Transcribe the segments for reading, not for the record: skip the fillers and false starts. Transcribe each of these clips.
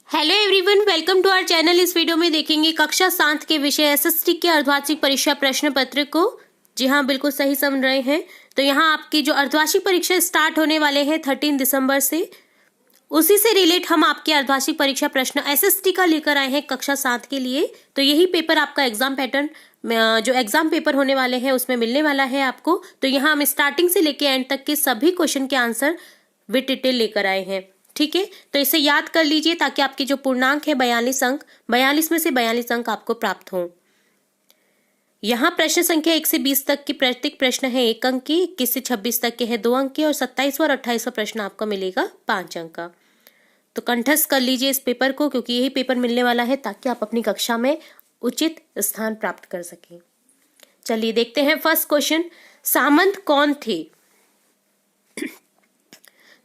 Hello everyone, welcome to our channel. इस video में देखेंगे कक्षा 7 के विषय एसएसटी के अर्धवार्षिक परीक्षा प्रश्न पत्र को। जी हाँ, बिल्कुल सही समझ रहे हैं। तो यहाँ आपकी जो अर्धवार्षिक परीक्षा स्टार्ट होने वाले हैं 13 दिसंबर से, उसी से रिलेट हम आपके अर्धवार्षिक परीक्षा प्रश्न एसएसटी का लेकर आए हैं कक्षा 7 के लिए। तो यही पेपर आपका एग्जाम पैटर्न, जो एग्जाम पेपर होने वाले हैं उसमें मिलने वाला है आपको। तो यहाँ हम स्टार्टिंग से लेके एंड तक के सभी क्वेश्चन के आंसर विद डिटेल लेकर आए हैं। ठीक है, तो इसे याद कर लीजिए ताकि आपके जो पूर्णांक है 42 अंक, 42 में से 42 अंक आपको प्राप्त हों। यहाँ प्रश्न संख्या 1 से 20 तक की प्रत्येक प्रश्न है 1 अंक की, 21 से 26 तक के है 2 अंक के, और 27वां और 28वां प्रश्न आपको मिलेगा 5 अंक का। तो कंठस्थ कर लीजिए इस पेपर को, क्योंकि यही पेपर मिलने वाला है ताकि आप अपनी कक्षा में उचित स्थान प्राप्त कर सकें। चलिए देखते हैं फर्स्ट क्वेश्चन, सामंत कौन थे?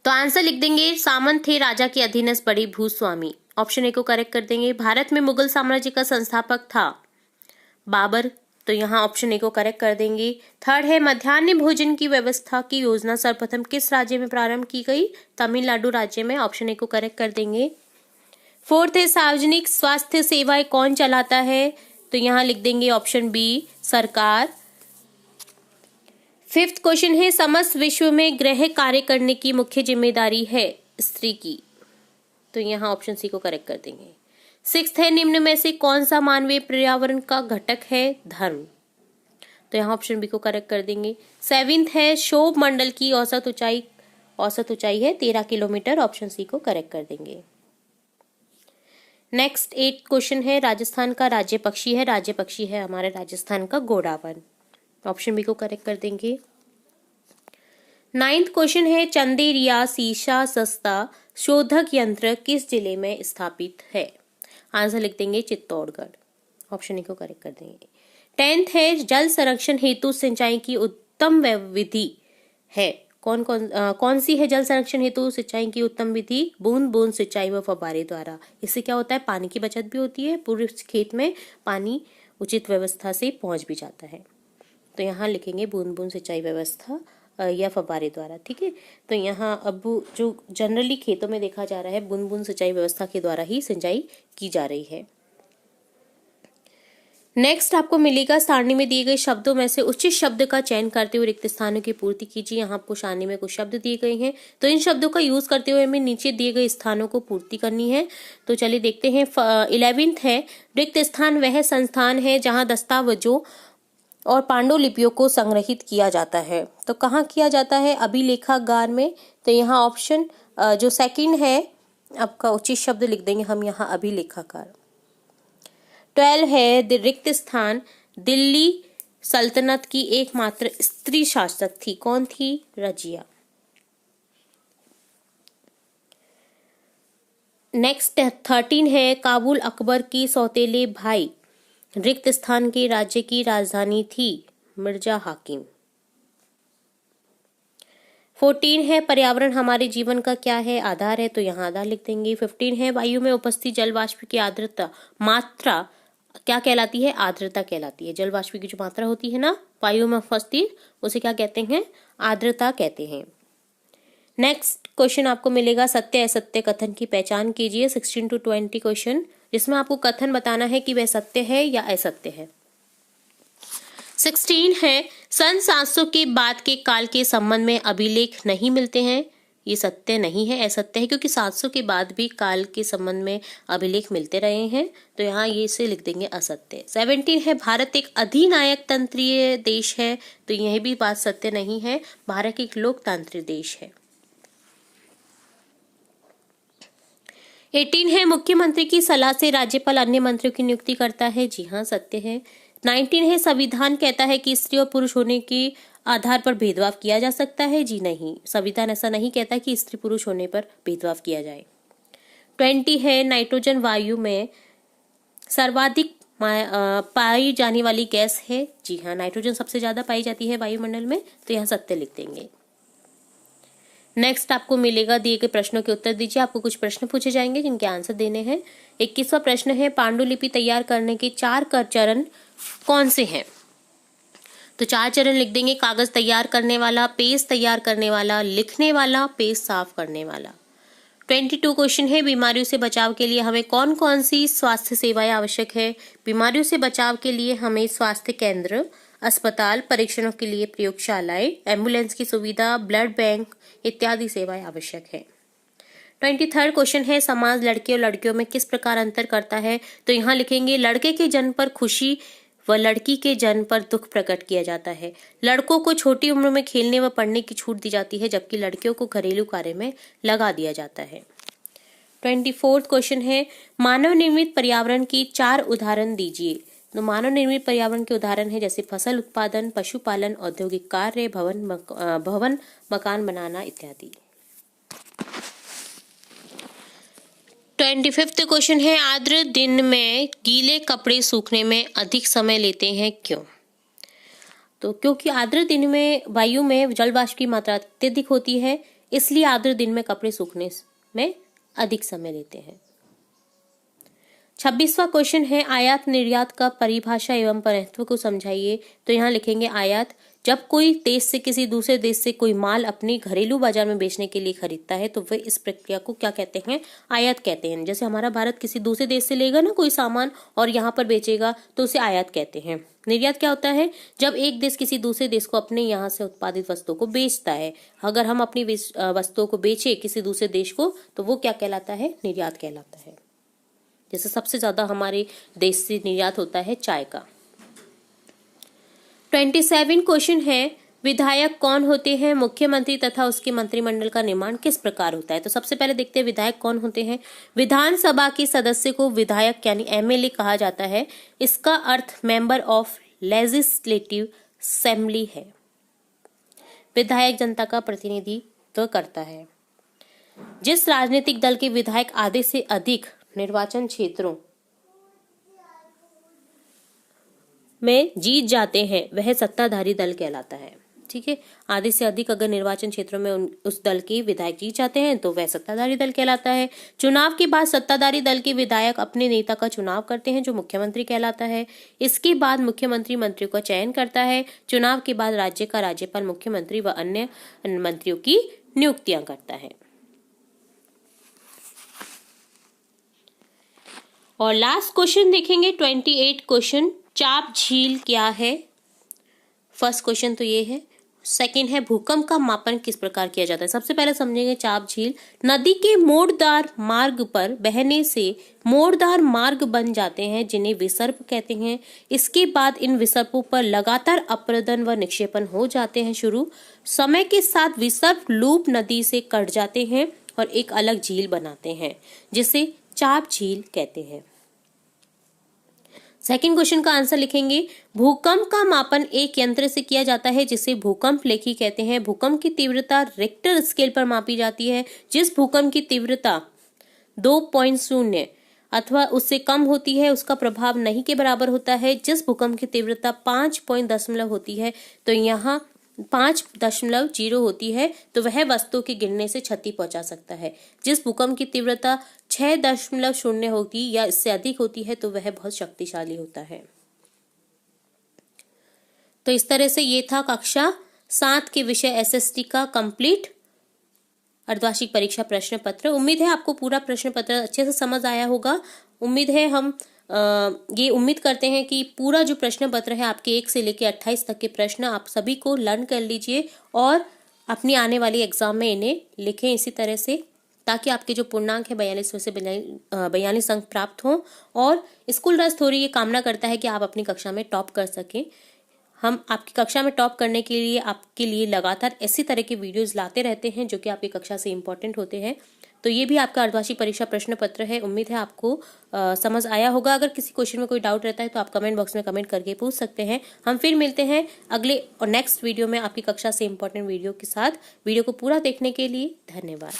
तो आंसर लिख देंगे, सामंत थे राजा के अधीनस्थ बड़े भूस्वामी। ऑप्शन ए को करेक्ट कर देंगे। भारत में मुगल साम्राज्य का संस्थापक था बाबर, तो यहाँ ऑप्शन ए को करेक्ट कर देंगे। थर्ड है, मध्याह्न भोजन की व्यवस्था की योजना सर्वप्रथम किस राज्य में प्रारंभ की गई? तमिलनाडु राज्य में। ऑप्शन ए को करेक्ट कर देंगे। फोर्थ है, सार्वजनिक स्वास्थ्य सेवाएं कौन चलाता है? तो यहाँ लिख देंगे ऑप्शन बी, सरकार। फिफ्थ क्वेश्चन है, समस्त विश्व में गृह कार्य करने की मुख्य जिम्मेदारी है स्त्री की, तो यहाँ ऑप्शन सी को करेक्ट कर देंगे। सिक्स्थ है, निम्न में से कौन सा मानवीय पर्यावरण का घटक है? धर्म, तो यहाँ ऑप्शन बी को करेक्ट कर देंगे। सेवेंथ है, क्षोभ मंडल की औसत ऊंचाई है 13 किलोमीटर। ऑप्शन सी को करेक्ट कर देंगे। नेक्स्ट 8th क्वेश्चन है, राजस्थान का राज्य पक्षी है? राज्य पक्षी है हमारे राजस्थान का घोड़ावन। ऑप्शन बी को करेक्ट कर देंगे। 9th क्वेश्चन है, चंदेरिया शीशा सस्ता शोधक यंत्र किस जिले में स्थापित है? आंसर लिख देंगे चित्तौड़गढ़। ऑप्शन ए को करेक्ट कर देंगे। 10th है, जल संरक्षण हेतु सिंचाई की उत्तम विधि है? कौन सी है जल संरक्षण हेतु सिंचाई की उत्तम विधि? बूंद बूंद सिंचाई व फव्वारे द्वारा। इससे क्या होता है, पानी की बचत भी होती है, पूरे खेत में पानी उचित व्यवस्था से पहुंच भी जाता है। तो यहाँ लिखेंगे बूंद बूंद सिंचाई व्यवस्था या फव्वारे द्वारा। ठीक है, तो यहाँ अब जो जनरली खेतों में देखा जा रहा है, बूंद बूंद सिंचाई व्यवस्था के द्वारा ही सिंचाई की जा रही है। नेक्स्ट आपको मिलेगा, सारणी में दिए गए शब्दों में से उचित शब्द का चयन करते हुए रिक्त स्थानों की पूर्ति कीजिए। यहाँ आपको सारणी में कुछ शब्द दिए गए हैं, तो इन शब्दों का यूज करते हुए हमें नीचे दिए गए स्थानों को पूर्ति करनी है। तो चलिए देखते हैं। 11th है, रिक्त स्थान वह संस्थान है जहाँ दस्तावेजों और पांडुलिपियों को संग्रहित किया जाता है। तो कहाँ किया जाता है? अभिलेखागार में। तो यहाँ ऑप्शन जो सेकंड है आपका उचित शब्द लिख देंगे हम यहाँ, अभिलेखागार। 12 है, रिक्त स्थान दिल्ली सल्तनत की एकमात्र स्त्री शासक थी। कौन थी? रजिया। नेक्स्ट 13 है, काबुल अकबर की सौतेले भाई रिक्त स्थान के राज्य की राजधानी थी। मिर्जा हाकिम। 14 है, पर्यावरण हमारे जीवन का क्या है? आधार है, तो यहाँ आधार लिख देंगे। 15 है, वायु में उपस्थित जल वाष्प की आर्द्रता मात्रा क्या कहलाती है? आर्द्रता कहलाती है। जल वाष्प की जो मात्रा होती है ना वायु में उपस्थित, उसे क्या कहते हैं? आर्द्रता कहते हैं। नेक्स्ट क्वेश्चन आपको मिलेगा, सत्य असत्य कथन की पहचान कीजिए। 16 to 20 क्वेश्चन, जिसमें आपको कथन बताना है कि वह सत्य है या असत्य है। 16 है, सन 700 के बाद के काल के संबंध में अभिलेख नहीं मिलते हैं। ये सत्य नहीं है, असत्य है, क्योंकि 700 के बाद भी काल के संबंध में अभिलेख मिलते रहे हैं। तो यहाँ ये से लिख देंगे असत्य। 17 है, भारत एक अधिनायक तंत्रीय देश है। तो यह भी बात सत्य नहीं है, भारत एक लोकतांत्रिक देश है। 18 है, मुख्यमंत्री की सलाह से राज्यपाल अन्य मंत्रियों की नियुक्ति करता है। जी हाँ, सत्य है। 19 है, संविधान कहता है कि स्त्री और पुरुष होने के आधार पर भेदभाव किया जा सकता है। जी नहीं, संविधान ऐसा नहीं कहता कि स्त्री पुरुष होने पर भेदभाव किया जाए। 20 है, नाइट्रोजन वायु में सर्वाधिक पाई जाने वाली गैस है। जी हाँ, नाइट्रोजन सबसे ज्यादा पाई जाती है वायुमंडल में, तो यहाँ सत्य लिख देंगे। नेक्स्ट आपको मिलेगा, दिए गए प्रश्नों के उत्तर दीजिए। आपको कुछ प्रश्न पूछे जाएंगे जिनके आंसर देने हैं। 21वां प्रश्न है, पांडुलिपि तैयार करने के 4 चरण कौन से हैं? तो 4 चरण लिख देंगे, कागज तैयार करने वाला, पेज तैयार करने वाला, लिखने वाला, पेज साफ करने वाला। 22 क्वेश्चन है, बीमारियों से बचाव के लिए हमें कौन कौन सी स्वास्थ्य सेवाएं आवश्यक है। बीमारियों से बचाव के लिए हमें स्वास्थ्य केंद्र, अस्पताल, परीक्षणों के लिए प्रयोगशालाएं, एम्बुलेंस की सुविधा, ब्लड बैंक इत्यादि सेवाएं आवश्यक है। 23 क्वेश्चन है, समाज लड़के और लड़कियों में किस प्रकार अंतर करता है। तो यहाँ लिखेंगे लड़के के जन्म पर खुशी व लड़की के जन्म पर दुख प्रकट किया जाता है। लड़कों को छोटी उम्र में खेलने व पढ़ने की छूट दी जाती है, जबकि लड़कियों को घरेलू कार्य में लगा दिया जाता है। 24 क्वेश्चन है, मानव निर्मित पर्यावरण की 4 उदाहरण दीजिए। तो मानव निर्मित पर्यावरण के उदाहरण है जैसे फसल उत्पादन, पशुपालन, औद्योगिक कार्य, भवन मकान बनाना इत्यादि। 25 क्वेश्चन है, आर्द्र दिन में गीले कपड़े सूखने में अधिक समय लेते हैं, क्यों। तो क्योंकि आर्द्र दिन में वायु में जल वाष्प की मात्रा अत्यधिक होती है, इसलिए आर्द्र दिन में कपड़े सूखने में अधिक समय लेते हैं। 26वां क्वेश्चन है, आयात निर्यात का परिभाषा एवं महत्व को समझाइए। तो यहाँ लिखेंगे आयात, जब कोई देश से किसी दूसरे देश से कोई माल अपने घरेलू बाजार में बेचने के लिए खरीदता है तो वह इस प्रक्रिया को क्या कहते हैं, आयात कहते हैं। जैसे हमारा भारत किसी दूसरे देश से लेगा ना कोई सामान और यहाँ पर बेचेगा तो उसे आयात कहते हैं। निर्यात क्या होता है, जब एक देश किसी दूसरे देश को अपने यहाँ से उत्पादित वस्तुओं को बेचता है। अगर हम अपनी वस्तुओं को बेचे किसी दूसरे देश को तो वो क्या कहलाता है, निर्यात कहलाता है। जैसे सबसे ज्यादा हमारे देश से निर्यात होता है चाय का। 27 क्वेश्चन है, विधायक कौन होते हैं, मुख्यमंत्री तथा उसके मंत्रिमंडल का निर्माण किस प्रकार होता है। तो सबसे पहले देखते हैं विधायक कौन होते हैं। विधानसभा के सदस्य को विधायक यानी एमएलए कहा जाता है। इसका अर्थ मेंबर ऑफ लेजिस्लेटिव असेंबली है। विधायक जनता का प्रतिनिधित्व करता है। जिस राजनीतिक दल के विधायक आधे से अधिक निर्वाचन क्षेत्रों में जीत जाते हैं वह सत्ताधारी दल कहलाता है। ठीक है, आधे से अधिक अगर निर्वाचन क्षेत्रों में उस दल के विधायक जीत जाते हैं तो वह सत्ताधारी दल कहलाता है। चुनाव के बाद सत्ताधारी दल के विधायक अपने नेता का चुनाव करते हैं जो मुख्यमंत्री कहलाता है। इसके बाद मुख्यमंत्री मंत्रियों का चयन करता है। चुनाव के बाद राज्य का राज्यपाल मुख्यमंत्री व अन्य मंत्रियों की नियुक्तियां करता है। और लास्ट क्वेश्चन देखेंगे 28 क्वेश्चन, चाप झील क्या है। फर्स्ट क्वेश्चन तो ये है। सेकंड है, भूकंप का मापन किस प्रकार किया जाता है। सबसे पहले समझेंगे चाप झील। नदी के मोड़दार मार्ग पर बहने से मोड़दार मार्ग बन जाते हैं जिन्हें विसर्प कहते हैं। इसके बाद इन विसर्पों पर लगातार अपरदन व निक्षेपण हो जाते हैं शुरू। समय के साथ विसर्प लूप नदी से कट जाते हैं और एक अलग झील बनाते हैं जिसे चाप झील कहते हैं। सेकंड क्वेश्चन का आंसर लिखेंगे, भूकंप का मापन एक यंत्र से किया जाता है जिसे भूकंप लेखी कहते हैं। भूकंप की तीव्रता रिक्टर स्केल पर मापी जाती है। जिस भूकंप की तीव्रता 2.0 अथवा उससे कम होती है उसका प्रभाव नहीं के बराबर होता है। जिस भूकंप की तीव्रता 5.0 होती है तो यहाँ 5.0 होती है तो वह वस्तु के गिरने से क्षति पहुंचा सकता है। जिस भूकंप की तीव्रता 6.0 होती या इससे अधिक होती है तो वह बहुत शक्तिशाली होता है। तो इस तरह से ये था कक्षा 7 के विषय एसएसटी का कंप्लीट अर्धवार्षिक परीक्षा प्रश्न पत्र। उम्मीद है आपको पूरा प्रश्न पत्र अच्छे से समझ आया होगा। उम्मीद है हम ये उम्मीद करते हैं कि पूरा जो प्रश्न पत्र है आपके 1 से लेकर 28 तक के प्रश्न आप सभी को लर्न कर लीजिए और अपनी आने वाली एग्जाम में इन्हें लिखें इसी तरह से, ताकि आपके जो पूर्णांक है 42 से 42 अंक प्राप्त हों। और स्कूल रस थोड़ी ये कामना करता है कि आप अपनी कक्षा में टॉप कर सकें। हम आपकी कक्षा में टॉप करने के लिए आपके लिए लगातार इसी तरह के वीडियोस लाते रहते हैं जो कि आपकी कक्षा से इम्पोर्टेंट होते हैं। तो ये भी आपका अर्धवार्षिक परीक्षा प्रश्न पत्र है। उम्मीद है आपको समझ आया होगा। अगर किसी क्वेश्चन में कोई डाउट रहता है तो आप कमेंट बॉक्स में कमेंट करके पूछ सकते हैं। हम फिर मिलते हैं अगले और नेक्स्ट वीडियो में आपकी कक्षा से इम्पोर्टेंट वीडियो के साथ। वीडियो को पूरा देखने के लिए धन्यवाद।